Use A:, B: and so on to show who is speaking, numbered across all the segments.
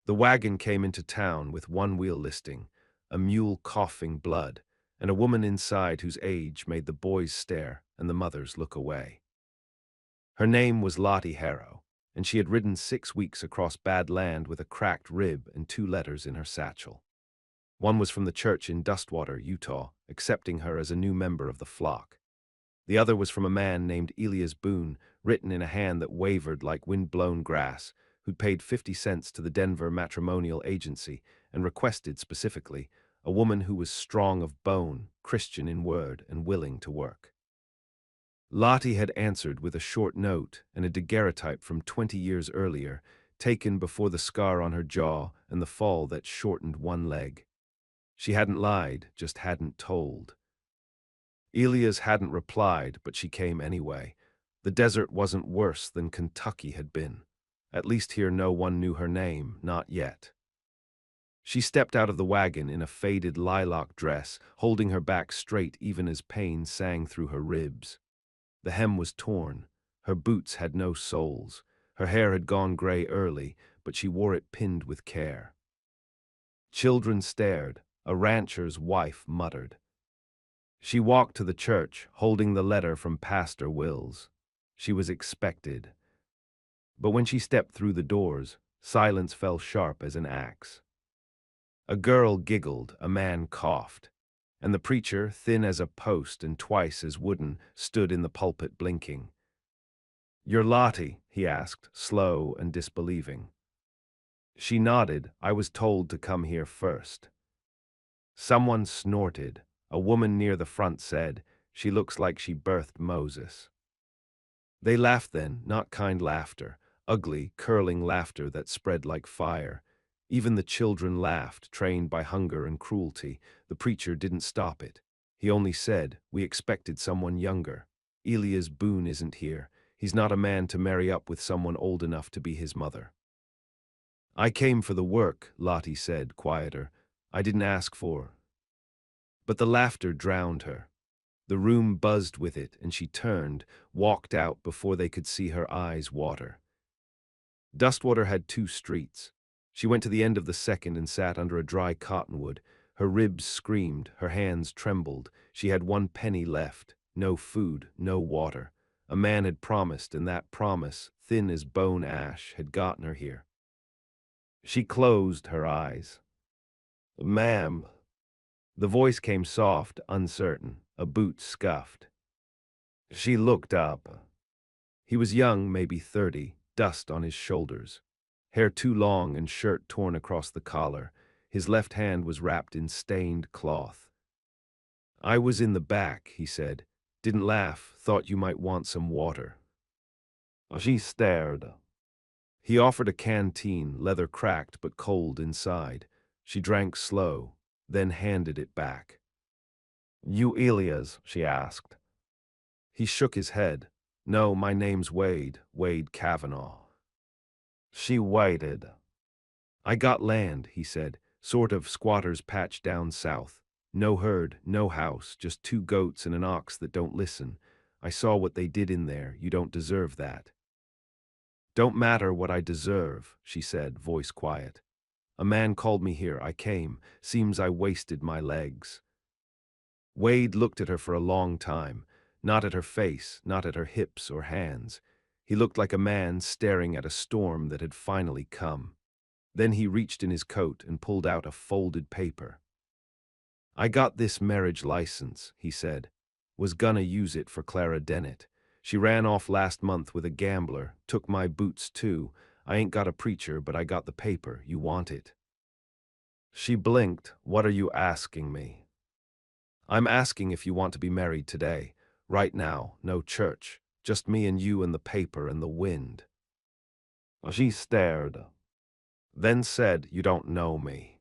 A: The wagon came into town with one wheel listing, a mule coughing blood, and a woman inside whose age made the boys stare and the mothers look away. Her name was Lottie Harrow, and she had ridden 6 weeks across bad land with a cracked rib and 2 letters in her satchel. One was from the church in Dustwater, Utah, accepting her as a new member of the flock. The other was from a man named Elias Boone, written in a hand that wavered like wind-blown grass, who'd paid 50 cents to the Denver matrimonial agency and requested specifically a woman who was strong of bone, Christian in word, and willing to work. Lottie had answered with a short note and a daguerreotype from 20 years earlier, taken before the scar on her jaw and the fall that shortened one leg. She hadn't lied, just hadn't told. Elias hadn't replied, but she came anyway. The desert wasn't worse than Kentucky had been. At least here no one knew her name, not yet. She stepped out of the wagon in a faded lilac dress, holding her back straight even as pain sang through her ribs. The hem was torn. Her boots had no soles. Her hair had gone gray early, but she wore it pinned with care. Children stared. A rancher's wife muttered. She walked to the church, holding the letter from Pastor Wills. She was expected. But when she stepped through the doors, silence fell sharp as an axe. A girl giggled, a man coughed, and the preacher, thin as a post and twice as wooden, stood in the pulpit blinking. "You're Lottie?" he asked, slow and disbelieving. She nodded. "I was told to come here first." Someone snorted. A woman near the front said, "She looks like she birthed Moses." They laughed then, not kind laughter, ugly, curling laughter that spread like fire. Even the children laughed, trained by hunger and cruelty. The preacher didn't stop it. He only said, "We expected someone younger. Elias Boone isn't here. He's not a man to marry up with someone old enough to be his mother." "I came for the work," Lottie said, quieter. "I didn't ask for—" But the laughter drowned her. The room buzzed with it, and she turned, walked out before they could see her eyes water. Dustwater had 2 streets. She went to the end of the second and sat under a dry cottonwood. Her ribs screamed, her hands trembled. She had 1 penny left. No food, no water. A man had promised, and that promise, thin as bone ash, had gotten her here. She closed her eyes. "Ma'am." The voice came soft, uncertain. A boot scuffed. She looked up. He was young, maybe 30, dust on his shoulders. Hair too long and shirt torn across the collar. His left hand was wrapped in stained cloth. "I was in the back," he said. "Didn't laugh, thought you might want some water." She stared. He offered a canteen, leather cracked but cold inside. She drank slow, then handed it back. "You Elias?" she asked. He shook his head. "No, my name's Wade, Wade Kavanaugh." She waited. "I got land," he said, "sort of squatter's patch down south. No herd, no house, just 2 goats and an ox that don't listen. I saw what they did in there. You don't deserve that." "Don't matter what I deserve," she said, voice quiet. "A man called me here. I came. Seems I wasted my legs." Wade looked at her for a long time, not at her face, not at her hips or hands. He looked like a man staring at a storm that had finally come. Then he reached in his coat and pulled out a folded paper. "I got this marriage license," he said. "Was gonna use it for Clara Dennett. She ran off last month with a gambler, took my boots too. I ain't got a preacher, but I got the paper. You want it?" She blinked. "What are you asking me?" "I'm asking if you want to be married today. Right now, no church. Just me and you and the paper and the wind." She stared. Then said, "You don't know me."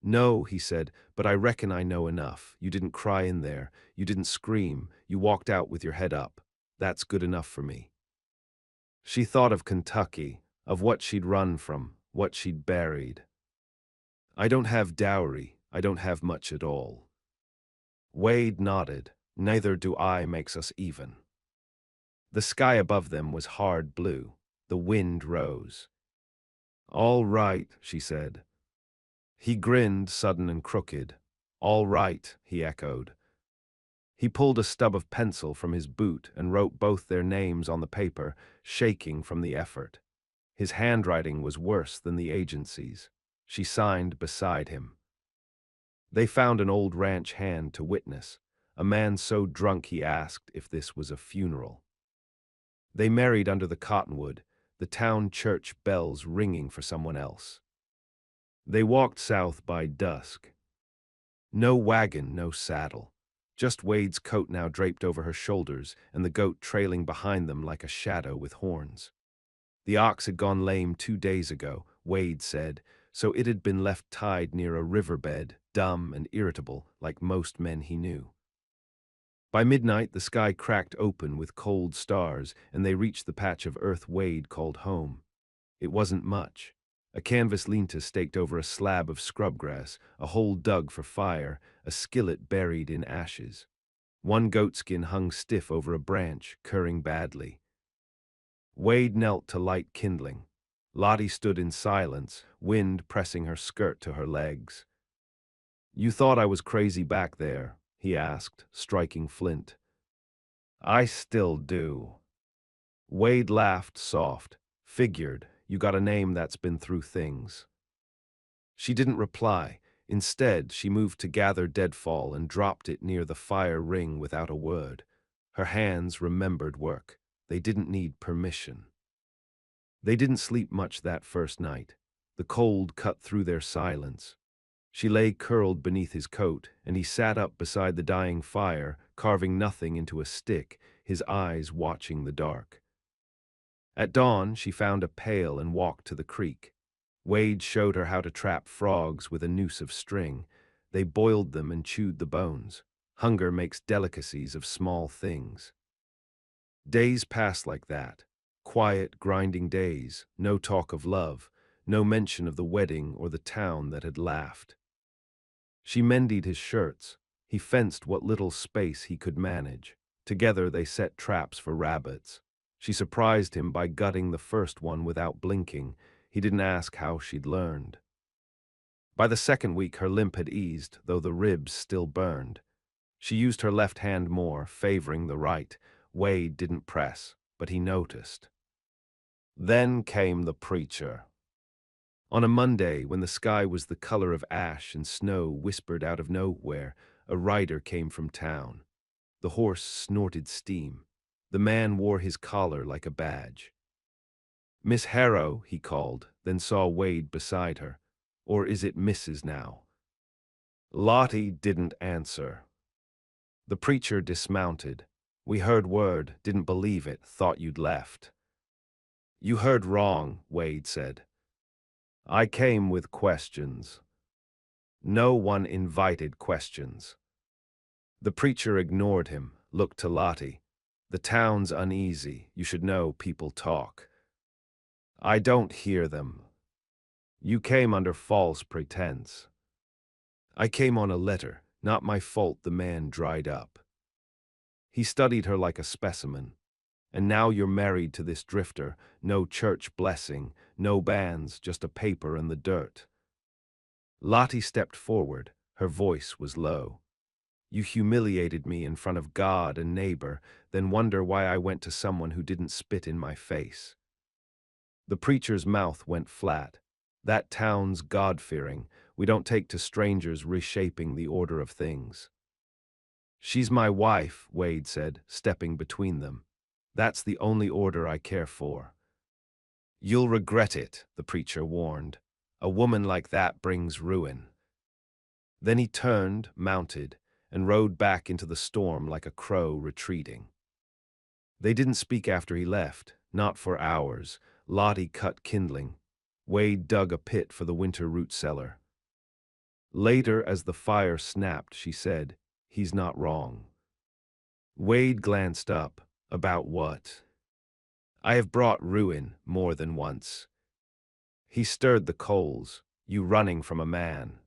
A: "No," he said, "but I reckon I know enough. You didn't cry in there. You didn't scream. You walked out with your head up. That's good enough for me." She thought of Kentucky, of what she'd run from, what she'd buried. "I don't have dowry. I don't have much at all." Wade nodded. "Neither do I, makes us even." The sky above them was hard blue. The wind rose. All right, she said. He grinned, sudden and crooked. All right, he echoed. He pulled a stub of pencil from his boot and wrote both their names on the paper, shaking from the effort. His handwriting was worse than the agency's. She signed beside him. They found an old ranch hand to witness, a man so drunk he asked if this was a funeral. They married under the cottonwood, the town church bells ringing for someone else. They walked south by dusk. No wagon, no saddle. Just Wade's coat now draped over her shoulders and the goat trailing behind them like a shadow with horns. The ox had gone lame 2 days ago, Wade said, so it had been left tied near a riverbed, dumb and irritable like most men he knew. By midnight, the sky cracked open with cold stars, and they reached the patch of earth Wade called home. It wasn't much. A canvas linta staked over a slab of scrubgrass, a hole dug for fire, a skillet buried in ashes. One goatskin hung stiff over a branch, curring badly. Wade knelt to light kindling. Lottie stood in silence, wind pressing her skirt to her legs. "You thought I was crazy back there?" he asked, striking flint. "I still do." Wade laughed soft. "Figured. You got a name that's been through things." She didn't reply. Instead, she moved to gather deadfall and dropped it near the fire ring without a word. Her hands remembered work. They didn't need permission. They didn't sleep much that first night. The cold cut through their silence. She lay curled beneath his coat, and he sat up beside the dying fire, carving nothing into a stick, his eyes watching the dark. At dawn, she found a pail and walked to the creek. Wade showed her how to trap frogs with a noose of string. They boiled them and chewed the bones. Hunger makes delicacies of small things. Days passed like that. Quiet, grinding days, no talk of love, no mention of the wedding or the town that had laughed. She mended his shirts. He fenced what little space he could manage. Together they set traps for rabbits. She surprised him by gutting the first one without blinking. He didn't ask how she'd learned. By the second week her limp had eased, though the ribs still burned. She used her left hand more, favoring the right. Wade didn't press, but he noticed. Then came the preacher. On a Monday, when the sky was the color of ash and snow whispered out of nowhere, a rider came from town. The horse snorted steam. The man wore his collar like a badge. "Miss Harrow," he called, then saw Wade beside her. "Or is it Mrs. now?" Lottie didn't answer. The preacher dismounted. "We heard word, didn't believe it, thought you'd left." "You heard wrong," Wade said. "I came with questions." No one invited questions. The preacher ignored him, looked to Lottie. "The town's uneasy. You should know people talk." "I don't hear them." "You came under false pretense." "I came on a letter. Not my fault the man dried up." He studied her like a specimen. "And now you're married to this drifter. No church blessing, no banns, just a paper in the dirt." Lottie stepped forward. Her voice was low. "You humiliated me in front of God and neighbor, then wonder why I went to someone who didn't spit in my face." The preacher's mouth went flat. "That town's God-fearing. We don't take to strangers reshaping the order of things." "She's my wife," Wade said, stepping between them. "That's the only order I care for." "You'll regret it," the preacher warned. "A woman like that brings ruin." Then he turned, mounted, and rode back into the storm like a crow retreating. They didn't speak after he left, not for hours. Lottie cut kindling. Wade dug a pit for the winter root cellar. Later, as the fire snapped, she said, "He's not wrong." Wade glanced up. "About what?" "I have brought ruin more than once." He stirred the coals. "You running from a man."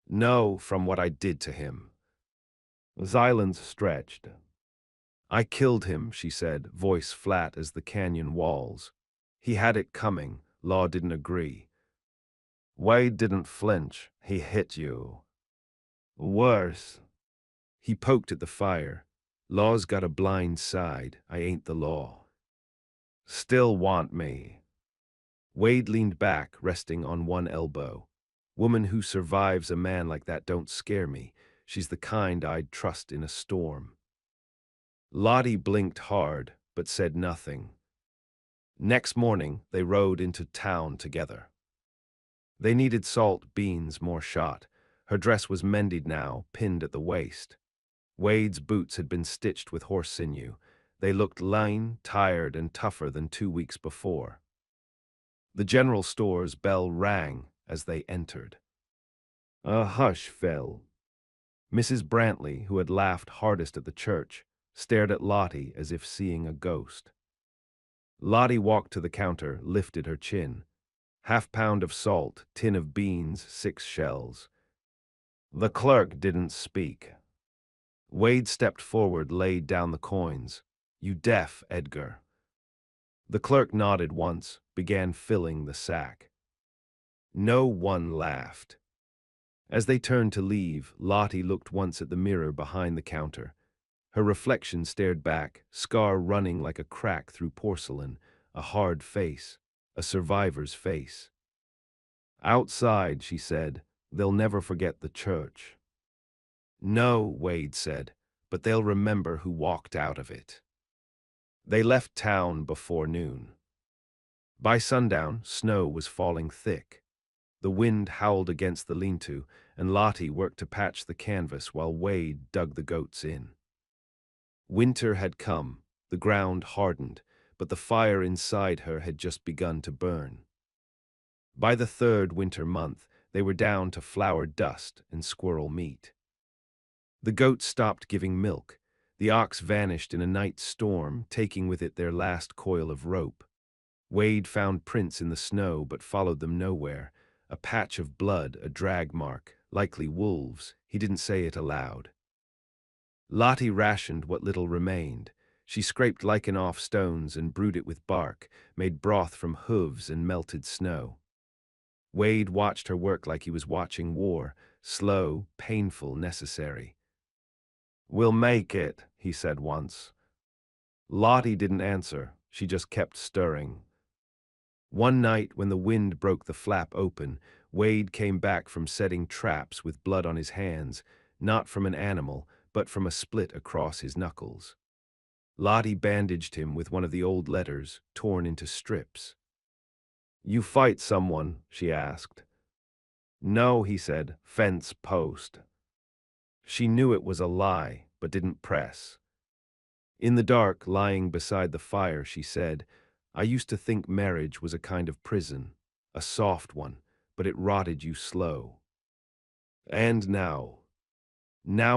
A: "No, from what I did to him." Xylan's stretched. "I killed him," she said, voice flat as the canyon walls. "He had it coming, Law didn't agree. Wade didn't flinch. He hit you. Worse. He poked at the fire. Law's got a blind side. I ain't the law. Still want me. Wade leaned back, resting on one elbow. Woman who survives a man like that don't scare me. She's the kind I'd trust in a storm. Lottie blinked hard, but said nothing. Next morning, they rode into town together. They needed salt, beans, more shot. Her dress was mended now, pinned at the waist. Wade's boots had been stitched with horse sinew. They looked lean, tired, and tougher than 2 weeks before. The general store's bell rang as they entered. A hush fell. Mrs. Brantley, who had laughed hardest at the church, stared at Lottie as if seeing a ghost. Lottie walked to the counter, lifted her chin. Half-pound of salt, tin of beans, 6 shells. The clerk didn't speak. Wade stepped forward, laid down the coins. You deaf, Edgar? The clerk nodded once, began filling the sack. No one laughed. As they turned to leave, Lottie looked once at the mirror behind the counter. Her reflection stared back, scar running like a crack through porcelain, a hard face, a survivor's face. Outside, she said, they'll never forget the church. No, Wade said, but they'll remember who walked out of it. They left town before noon. By sundown, snow was falling thick. The wind howled against the lean-to, and Lottie worked to patch the canvas while Wade dug the goats in. Winter had come, the ground hardened, but the fire inside her had just begun to burn. By the 3rd winter month, they were down to flour dust and squirrel meat. The goats stopped giving milk. The ox vanished in a night storm, taking with it their last coil of rope. Wade found prints in the snow but followed them nowhere. A patch of blood, a drag mark, likely wolves. He didn't say it aloud. Lottie rationed what little remained. She scraped lichen off stones and brewed it with bark, made broth from hooves and melted snow. Wade watched her work like he was watching war, slow, painful, necessary. We'll make it, he said once. Lottie didn't answer. She just kept stirring. One night, when the wind broke the flap open, Wade came back from setting traps with blood on his hands, not from an animal, but from a split across his knuckles. Lottie bandaged him with one of the old letters, torn into strips. You fight someone? She asked. No, he said, fence post. She knew it was a lie, but didn't press. In the dark, lying beside the fire, she said, I used to think marriage was a kind of prison, a soft one, but it rotted you slow. And now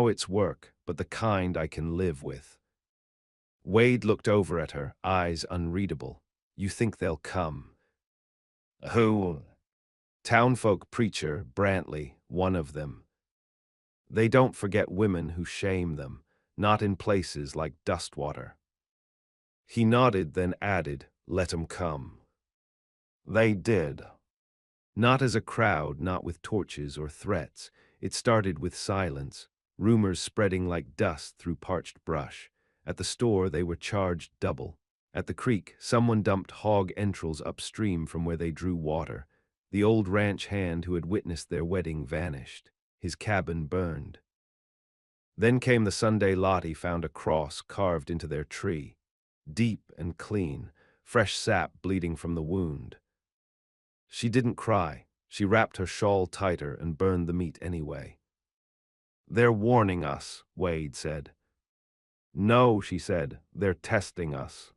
A: it's work, but the kind I can live with. Wade looked over at her, eyes unreadable. You think they'll come? Who? Townfolk preacher, Brantley, one of them. They don't forget women who shame them, not in places like Dustwater. He nodded, then added, let 'em come. They did. Not as a crowd, not with torches or threats. It started with silence, rumors spreading like dust through parched brush. At the store, they were charged double. At the creek, someone dumped hog entrails upstream from where they drew water. The old ranch hand who had witnessed their wedding vanished. His cabin burned. Then came the Sunday Lottie found a cross carved into their tree. Deep and clean, fresh sap bleeding from the wound. She didn't cry. She wrapped her shawl tighter and burned the meat anyway. They're warning us, Wade said. No, she said, they're testing us.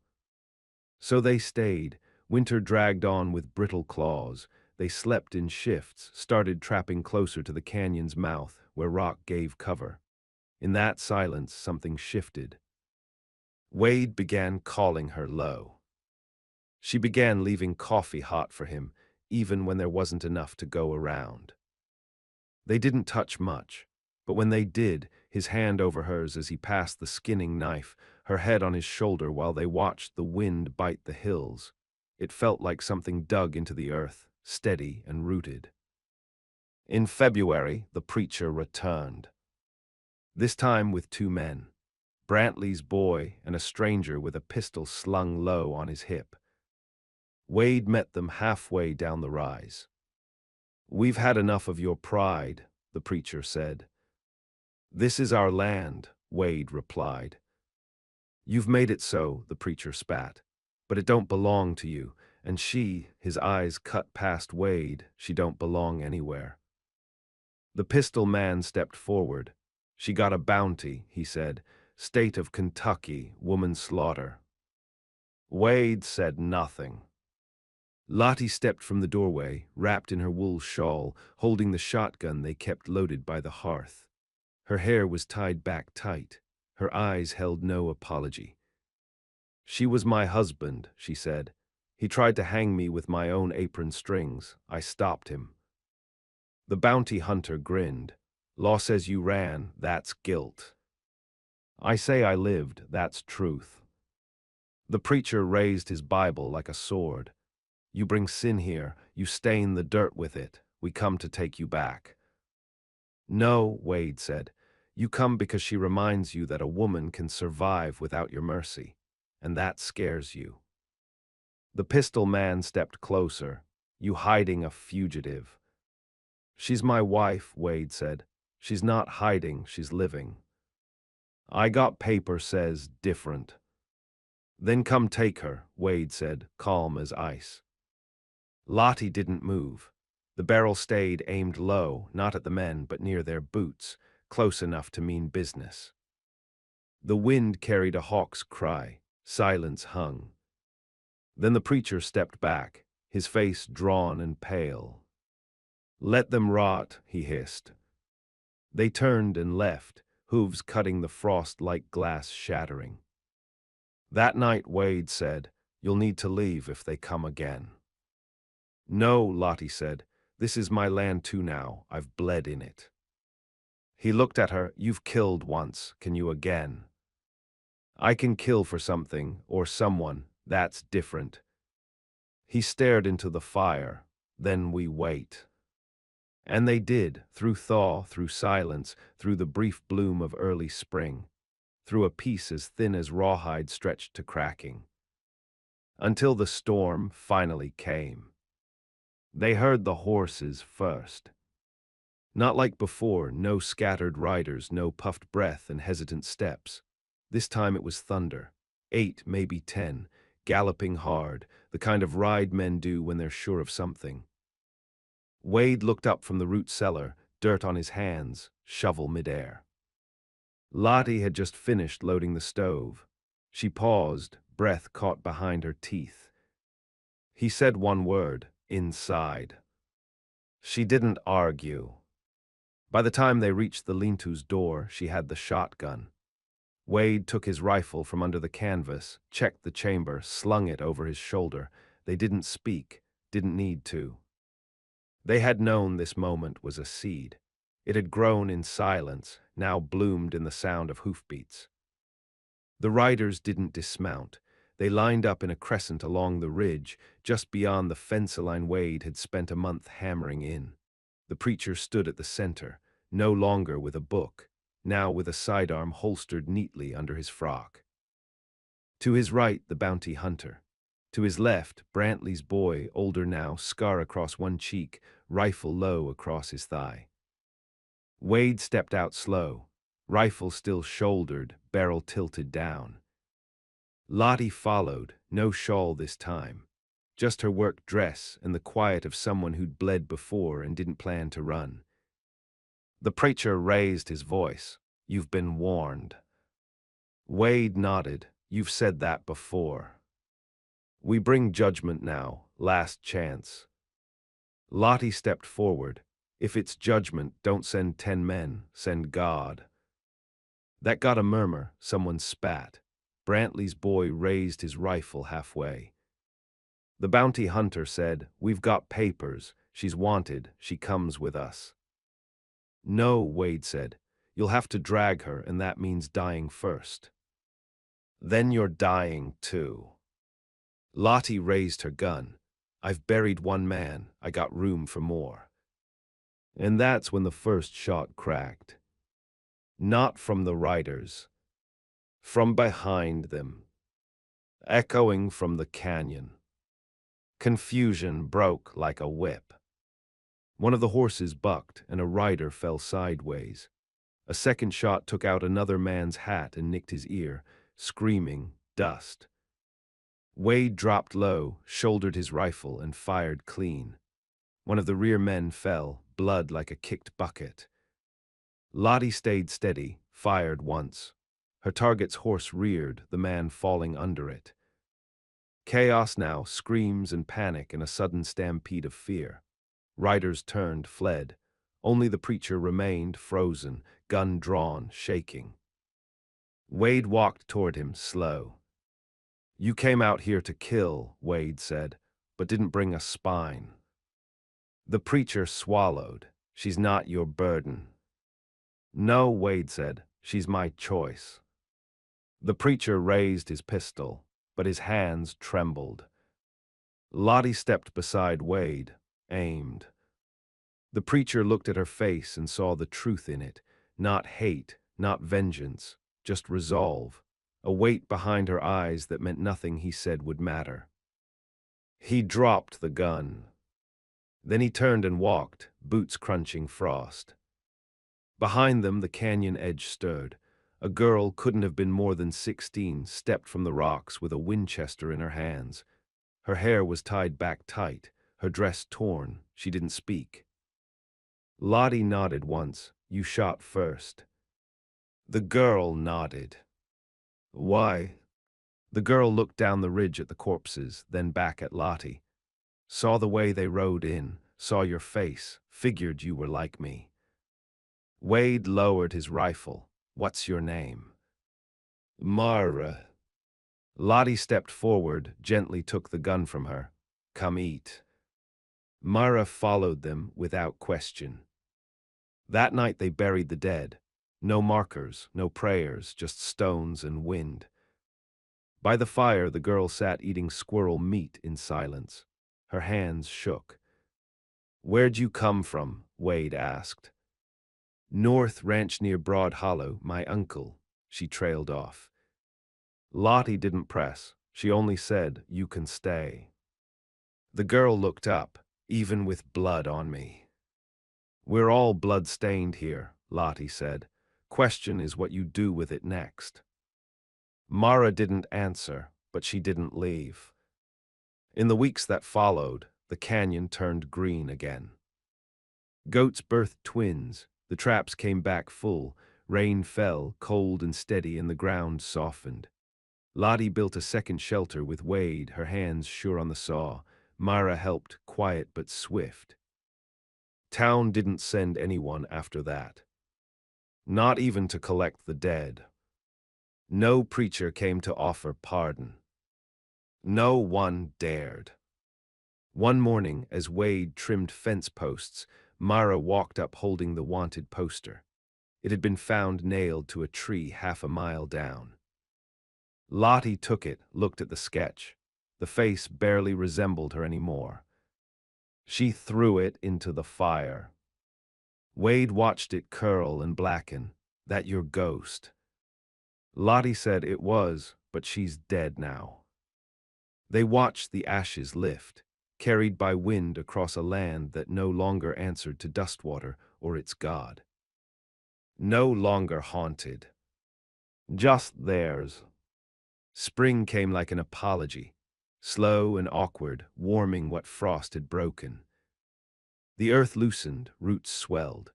A: So they stayed. Winter dragged on with brittle claws. They slept in shifts, started trapping closer to the canyon's mouth, where rock gave cover. In that silence, something shifted. Wade began calling her low. She began leaving coffee hot for him, even when there wasn't enough to go around. They didn't touch much, but when they did, his hand over hers as he passed the skinning knife, her head on his shoulder while they watched the wind bite the hills. It felt like something dug into the earth, steady and rooted. In February, the preacher returned. This time with two men, Brantley's boy and a stranger with a pistol slung low on his hip. Wade met them halfway down the rise. "We've had enough of your pride," the preacher said. "This is our land," Wade replied. "You've made it so," the preacher spat. "But it don't belong to you, and she," his eyes cut past Wade, "she don't belong anywhere." The pistol man stepped forward. "She got a bounty," he said. "State of Kentucky, woman slaughter." Wade said nothing. Lottie stepped from the doorway, wrapped in her wool shawl, holding the shotgun they kept loaded by the hearth. Her hair was tied back tight. Her eyes held no apology. "She was my husband," she said. "He tried to hang me with my own apron strings. I stopped him." The bounty hunter grinned. "Law says you ran, that's guilt. I say I lived, that's truth." The preacher raised his Bible like a sword. "You bring sin here, you stain the dirt with it. We come to take you back." "No," Wade said. "You come because she reminds you that a woman can survive without your mercy, and that scares you." The pistol man stepped closer. "You hiding a fugitive." "She's my wife," Wade said. "She's not hiding, she's living." "I got paper says different." "Then come take her," Wade said, calm as ice. Lottie didn't move. The barrel stayed aimed low, not at the men, but near their boots, close enough to mean business. The wind carried a hawk's cry. Silence hung. Then the preacher stepped back, his face drawn and pale. "Let them rot," he hissed. They turned and left, hooves cutting the frost like glass shattering. That night, Wade said, "You'll need to leave if they come again." "No," Lottie said. "This is my land too now. I've bled in it." He looked at her. "You've killed once. Can you again?" "I can kill for something, or someone. That's different." He stared into the fire. "Then we wait." And they did, through thaw, through silence, through the brief bloom of early spring, through a peace as thin as rawhide stretched to cracking. Until the storm finally came. They heard the horses first. Not like before, no scattered riders, no puffed breath and hesitant steps. This time it was thunder. 8, maybe 10, galloping hard, the kind of ride men do when they're sure of something. Wade looked up from the root cellar, dirt on his hands, shovel midair. Lottie had just finished loading the stove. She paused, breath caught behind her teeth. He said one word, "Inside." She didn't argue. By the time they reached the lean-to's door, she had the shotgun. Wade took his rifle from under the canvas, checked the chamber, slung it over his shoulder. They didn't speak, didn't need to. They had known this moment was a seed. It had grown in silence, now bloomed in the sound of hoofbeats. The riders didn't dismount. They lined up in a crescent along the ridge, just beyond the fence line Wade had spent a month hammering in. The preacher stood at the center, no longer with a book, now with a sidearm holstered neatly under his frock. To his right, the bounty hunter. To his left, Brantley's boy, older now, scar across one cheek, rifle low across his thigh. Wade stepped out slow, rifle still shouldered, barrel tilted down. Lottie followed, no shawl this time. Just her work dress and the quiet of someone who'd bled before and didn't plan to run. The preacher raised his voice. "You've been warned." Wade nodded. "You've said that before." "We bring judgment now, last chance." Lottie stepped forward. "If it's judgment, don't send 10 men, send God." That got a murmur, someone spat. Brantley's boy raised his rifle halfway. The bounty hunter said, "We've got papers. She's wanted. She comes with us." "No," Wade said. "You'll have to drag her, and that means dying first." "Then you're dying too." Lottie raised her gun. I've buried one man. I got room for more. And that's when the first shot cracked. Not from the riders. From behind them. Echoing from the canyon. Confusion broke like a whip. One of the horses bucked and a rider fell sideways. A second shot took out another man's hat and nicked his ear, screaming, dust. Wade dropped low, shouldered his rifle, and fired clean. One of the rear men fell, blood like a kicked bucket. Lottie stayed steady, fired once. Her target's horse reared, the man falling under it. Chaos now, screams and panic and a sudden stampede of fear. Riders turned, fled. Only the preacher remained, frozen, gun drawn, shaking. Wade walked toward him, slow. "You came out here to kill," Wade said, "but didn't bring a spine." The preacher swallowed. "She's not your burden." "No," Wade said, "she's my choice." The preacher raised his pistol, but his hands trembled. Lottie stepped beside Wade, aimed. The preacher looked at her face and saw the truth in it, not hate, not vengeance, just resolve, a weight behind her eyes that meant nothing he said would matter. He dropped the gun. Then he turned and walked, boots crunching frost. Behind them, the canyon edge stirred. A girl, couldn't have been more than 16, stepped from the rocks with a Winchester in her hands. Her hair was tied back tight, her dress torn. She didn't speak. Lottie nodded once. "You shot first." The girl nodded. "Why?" The girl looked down the ridge at the corpses, then back at Lottie. "Saw the way they rode in, saw your face, figured you were like me." Wade lowered his rifle. "What's your name?" "Mara." Lottie stepped forward, gently took the gun from her. "Come eat." Mara followed them without question. That night they buried the dead. No markers, no prayers, just stones and wind. By the fire, the girl sat eating squirrel meat in silence. Her hands shook. "Where'd you come from?" Wade asked. "North Ranch near Broad Hollow, my uncle." She trailed off. Lottie didn't press. She only said, "You can stay." The girl looked up. "Even with blood on me." "We're all blood-stained here," Lottie said. "Question is what you do with it next." Mara didn't answer, but she didn't leave. In the weeks that followed, the canyon turned green again. Goats birthed twins. The traps came back full. Rain fell, cold and steady, and the ground softened. Lottie built a second shelter with Wade, her hands sure on the saw. Mara helped, quiet but swift. Town didn't send anyone after that. Not even to collect the dead. No preacher came to offer pardon. No one dared. One morning, as Wade trimmed fence posts, Mara walked up holding the wanted poster. It had been found nailed to a tree half a mile down. Lottie took it, looked at the sketch. The face barely resembled her anymore. She threw it into the fire. Wade watched it curl and blacken. "That your ghost?" Lottie said it was, but she's dead now. They watched the ashes lift, carried by wind across a land that no longer answered to Dustwater or its god. No longer haunted. Just theirs. Spring came like an apology, slow and awkward, warming what frost had broken. The earth loosened, roots swelled.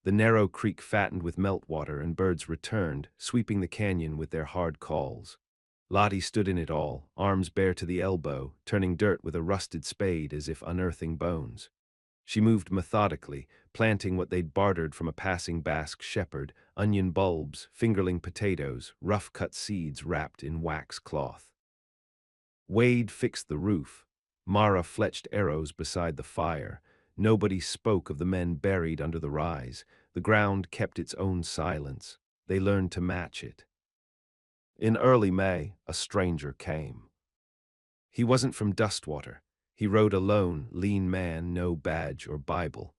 A: The narrow creek fattened with meltwater, and birds returned, sweeping the canyon with their hard calls. Lottie stood in it all, arms bare to the elbow, turning dirt with a rusted spade as if unearthing bones. She moved methodically, planting what they'd bartered from a passing Basque shepherd: onion bulbs, fingerling potatoes, rough-cut seeds wrapped in wax cloth. Wade fixed the roof. Mara fletched arrows beside the fire. Nobody spoke of the men buried under the rise. The ground kept its own silence. They learned to match it. In early May, a stranger came. He wasn't from Dustwater. He rode alone, lean man, no badge or Bible.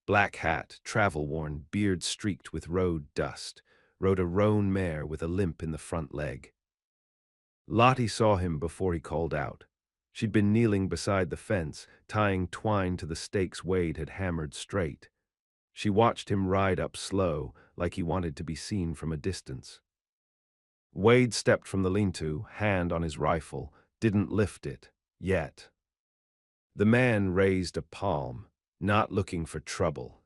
A: Black hat, travel-worn, beard streaked with road dust, rode a roan mare with a limp in the front leg. Lottie saw him before he called out. She'd been kneeling beside the fence, tying twine to the stakes Wade had hammered straight. She watched him ride up slow, like he wanted to be seen from a distance. Wade stepped from the lean-to, hand on his rifle, didn't lift it, yet. The man raised a palm, not looking for trouble.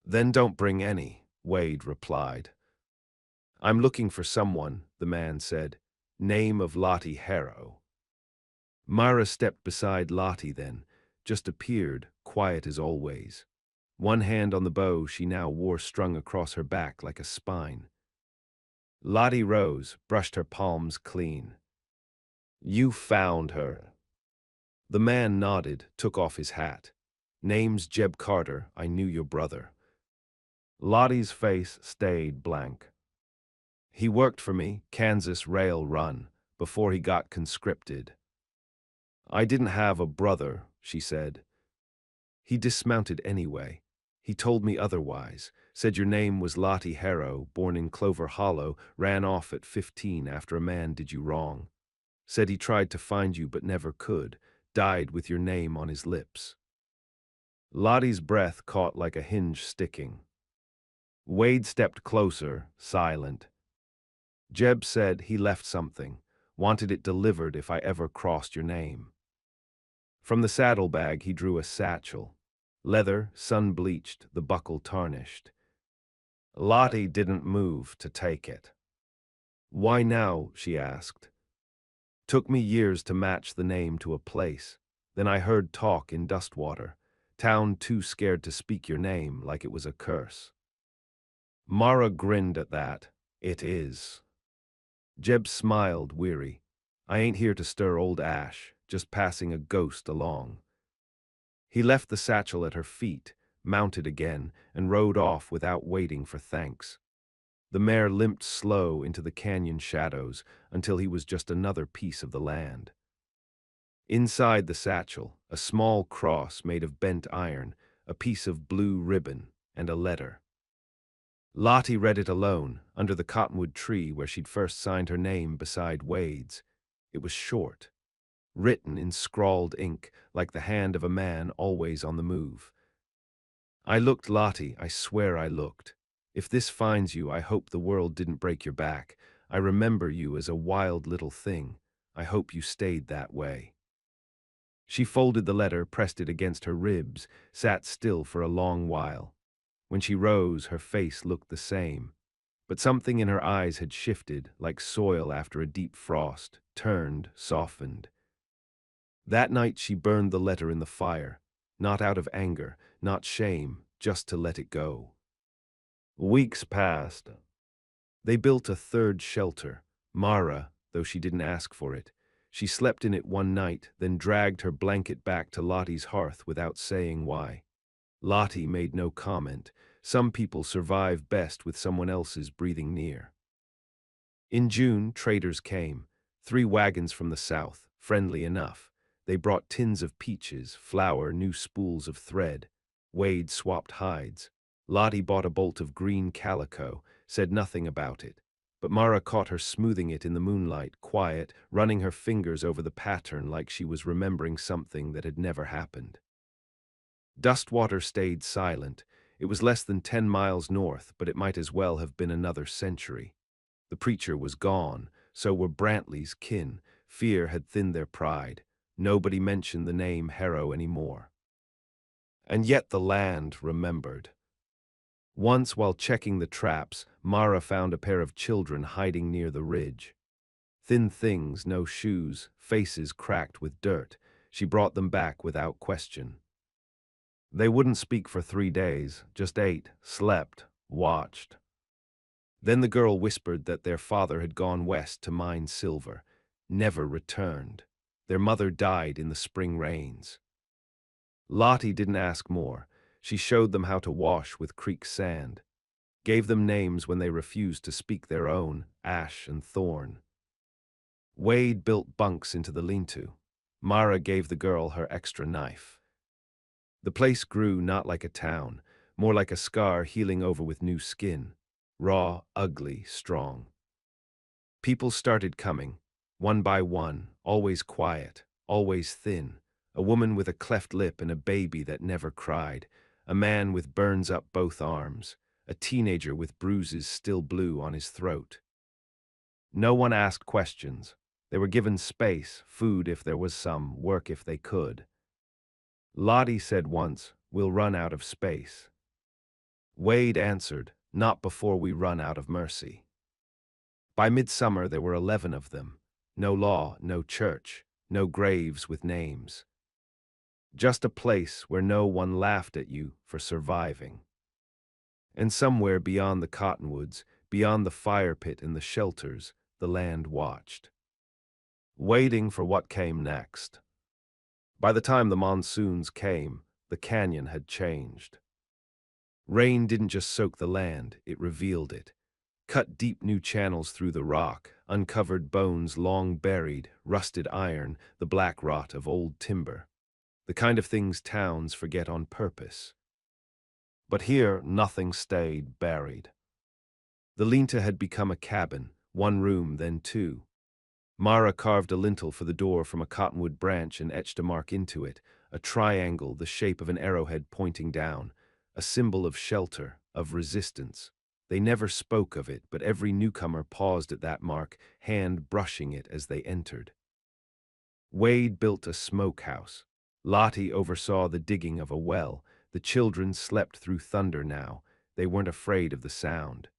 A: "Then don't bring any," Wade replied. "I'm looking for someone," the man said. "Name of Lottie Harrow." Mara stepped beside Lottie then, just appeared, quiet as always. One hand on the bow she now wore strung across her back like a spine. Lottie rose, brushed her palms clean. "You found her." The man nodded, took off his hat. "Name's Jeb Carter, I knew your brother." Lottie's face stayed blank. "He worked for me, Kansas Rail Run, before he got conscripted." "I didn't have a brother," she said. "He dismounted anyway. He told me otherwise, said your name was Lottie Harrow, born in Clover Hollow, ran off at 15 after a man did you wrong. Said he tried to find you but never could, died with your name on his lips." Lottie's breath caught like a hinge sticking. Wade stepped closer, silent. "Jeb said he left something, wanted it delivered if I ever crossed your name." From the saddlebag he drew a satchel. Leather, sun-bleached, the buckle tarnished. Lottie didn't move to take it. "Why now?" she asked. "Took me years to match the name to a place. Then I heard talk in Dustwater. Town too scared to speak your name like it was a curse." Mara grinned at that. "It is." Jeb smiled, weary. "I ain't here to stir old ash, just passing a ghost along." He left the satchel at her feet, mounted again, and rode off without waiting for thanks. The mare limped slow into the canyon shadows until he was just another piece of the land. Inside the satchel, a small cross made of bent iron, a piece of blue ribbon, and a letter. Lottie read it alone, under the cottonwood tree where she'd first signed her name beside Wade's. It was short, written in scrawled ink, like the hand of a man always on the move. "I looked, Lottie, I swear I looked. If this finds you, I hope the world didn't break your back. I remember you as a wild little thing. I hope you stayed that way." She folded the letter, pressed it against her ribs, sat still for a long while. When she rose, her face looked the same. But something in her eyes had shifted, like soil after a deep frost, turned, softened. That night she burned the letter in the fire, not out of anger, not shame, just to let it go. Weeks passed. They built a third shelter, Mara, though she didn't ask for it. She slept in it one night, then dragged her blanket back to Lottie's hearth without saying why. Lottie made no comment. Some people survive best with someone else's breathing near. In June, traders came. 3 wagons from the south, friendly enough. They brought tins of peaches, flour, new spools of thread. Wade swapped hides. Lottie bought a bolt of green calico, said nothing about it. But Mara caught her smoothing it in the moonlight, quiet, running her fingers over the pattern like she was remembering something that had never happened. Dustwater stayed silent. It was less than 10 miles north, but it might as well have been another century. The preacher was gone, so were Brantley's kin. Fear had thinned their pride. Nobody mentioned the name Harrow anymore. And yet the land remembered. Once, while checking the traps, Mara found a pair of children hiding near the ridge. Thin things, no shoes, faces cracked with dirt. She brought them back without question. They wouldn't speak for 3 days, just ate, slept, watched. Then the girl whispered that their father had gone west to mine silver, never returned. Their mother died in the spring rains. Lottie didn't ask more. She showed them how to wash with creek sand, gave them names when they refused to speak their own, Ash and Thorn. Wade built bunks into the lean-to. Mara gave the girl her extra knife. The place grew not like a town, more like a scar healing over with new skin. Raw, ugly, strong. People started coming, one by one, always quiet, always thin. A woman with a cleft lip and a baby that never cried. A man with burns up both arms. A teenager with bruises still blue on his throat. No one asked questions. They were given space, food if there was some, work if they could. Lottie said once, "We'll run out of space." Wade answered, "Not before we run out of mercy." By midsummer there were 11 of them. No law, no church, no graves with names. Just a place where no one laughed at you for surviving. And somewhere beyond the cottonwoods, beyond the fire pit and the shelters, the land watched, waiting for what came next. By the time the monsoons came, the canyon had changed. Rain didn't just soak the land, it revealed it. Cut deep new channels through the rock, uncovered bones long buried, rusted iron, the black rot of old timber. The kind of things towns forget on purpose. But here, nothing stayed buried. The lean-to had become a cabin, one room, then two. Mara carved a lintel for the door from a cottonwood branch and etched a mark into it, a triangle the shape of an arrowhead pointing down, a symbol of shelter, of resistance. They never spoke of it, but every newcomer paused at that mark, hand brushing it as they entered. Wade built a smokehouse. Lottie oversaw the digging of a well. The children slept through thunder now. They weren't afraid of the sound.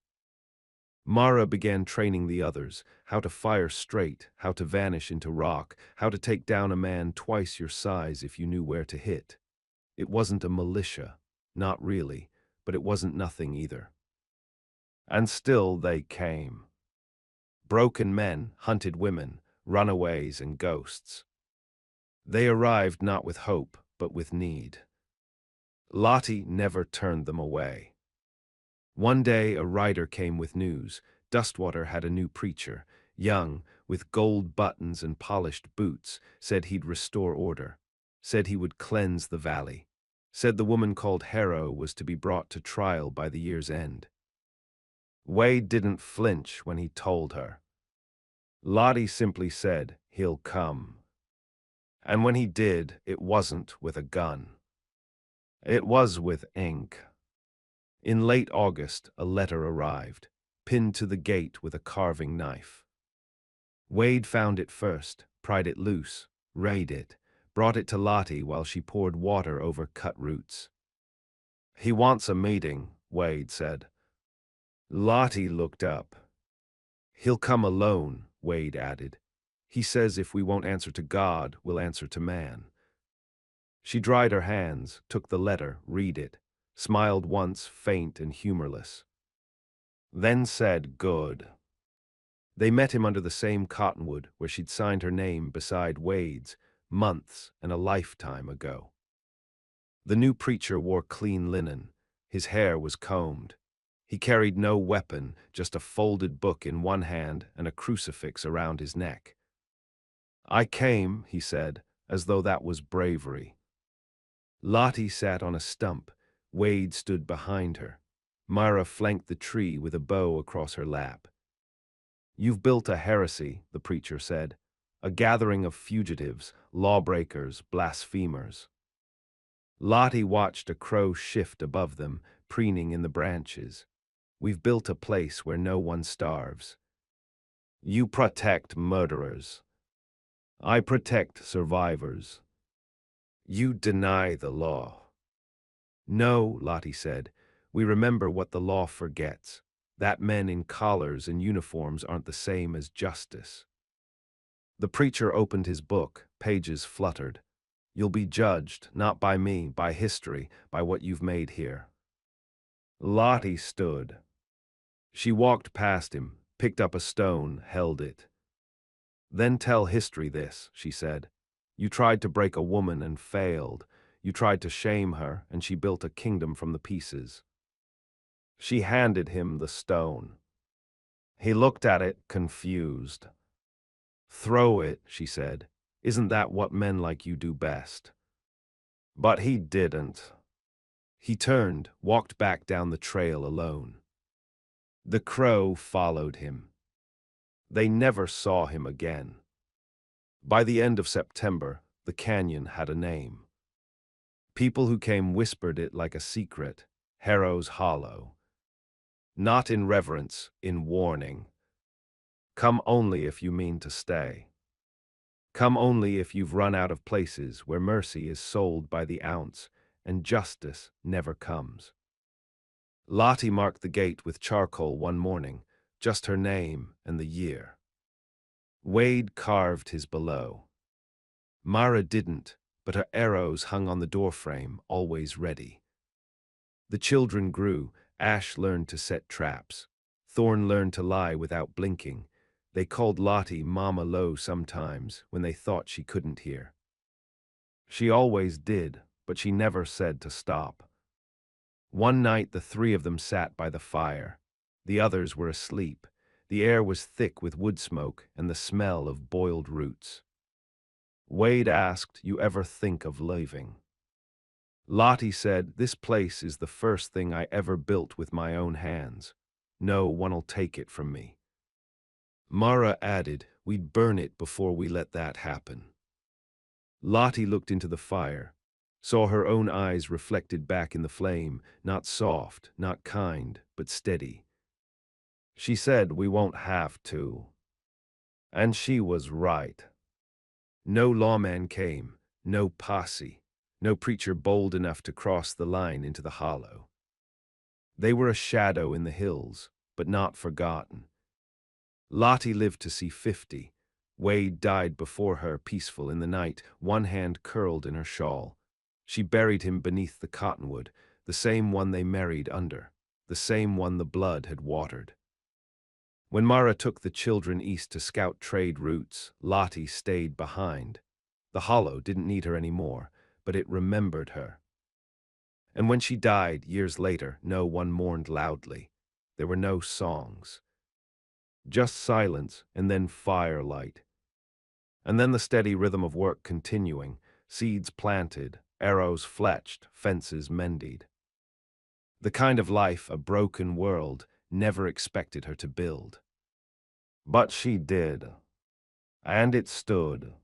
A: Mara began training the others, how to fire straight, how to vanish into rock, how to take down a man twice your size if you knew where to hit. It wasn't a militia, not really, but it wasn't nothing either. And still they came. Broken men, hunted women, runaways and ghosts. They arrived not with hope, but with need. Lottie never turned them away. One day a rider came with news. Dustwater had a new preacher, young, with gold buttons and polished boots, said he'd restore order, said he would cleanse the valley, said the woman called Harrow was to be brought to trial by the year's end. Wade didn't flinch when he told her. Lottie simply said, "He'll come." And when he did, it wasn't with a gun. It was with ink. In late August, a letter arrived, pinned to the gate with a carving knife. Wade found it first, pried it loose, read it, brought it to Lottie while she poured water over cut roots. "He wants a meeting," Wade said. Lottie looked up. "He'll come alone," Wade added. "He says if we won't answer to God, we'll answer to man." She dried her hands, took the letter, read it, smiled once, faint and humorless. Then said, "Good." They met him under the same cottonwood where she'd signed her name beside Wade's months and a lifetime ago. The new preacher wore clean linen. His hair was combed. He carried no weapon, just a folded book in one hand and a crucifix around his neck. "I came," he said, as though that was bravery. Lottie sat on a stump. Wade stood behind her. Myra flanked the tree with a bow across her lap. "You've built a heresy," the preacher said, "a gathering of fugitives, lawbreakers, blasphemers." Lottie watched a crow shift above them, preening in the branches. "We've built a place where no one starves. You protect murderers. I protect survivors. You deny the law." "No," Lottie said, "we remember what the law forgets. That men in collars and uniforms aren't the same as justice." The preacher opened his book, pages fluttered. "You'll be judged, not by me, by history, by what you've made here." Lottie stood. She walked past him, picked up a stone, held it. "Then tell history this," she said. "You tried to break a woman and failed. You tried to shame her, and she built a kingdom from the pieces." She handed him the stone. He looked at it, confused. "Throw it," she said. Isn't that what men like you do best? But he didn't. He turned, walked back down the trail alone. The crow followed him. They never saw him again. By the end of September, the canyon had a name. People who came whispered it like a secret, Harrow's Hollow. Not in reverence, in warning. Come only if you mean to stay. Come only if you've run out of places where mercy is sold by the ounce and justice never comes. Lottie marked the gate with charcoal one morning, just her name and the year. Wade carved his below. Mara didn't, but her arrows hung on the doorframe, always ready. The children grew. Ash learned to set traps. Thorn learned to lie without blinking. They called Lottie Mama Low sometimes when they thought she couldn't hear. She always did, but she never said to stop. One night the three of them sat by the fire. The others were asleep. The air was thick with wood smoke and the smell of boiled roots. Wade asked, "You ever think of leaving?" Lottie said, "This place is the first thing I ever built with my own hands. No one'll take it from me." Mara added, "We'd burn it before we let that happen." Lottie looked into the fire, saw her own eyes reflected back in the flame, not soft, not kind, but steady. She said, "We won't have to." And she was right. No lawman came, no posse, no preacher bold enough to cross the line into the hollow. They were a shadow in the hills, but not forgotten. Lottie lived to see 50. Wade died before her, peaceful in the night, one hand curled in her shawl. She buried him beneath the cottonwood, the same one they married under, the same one the blood had watered. When Mara took the children east to scout trade routes, Lottie stayed behind. The hollow didn't need her anymore, but it remembered her. And when she died, years later, no one mourned loudly. There were no songs. Just silence and then firelight. And then the steady rhythm of work continuing, seeds planted, arrows fletched, fences mended. The kind of life a broken world never expected her to build. But she did. And it stood.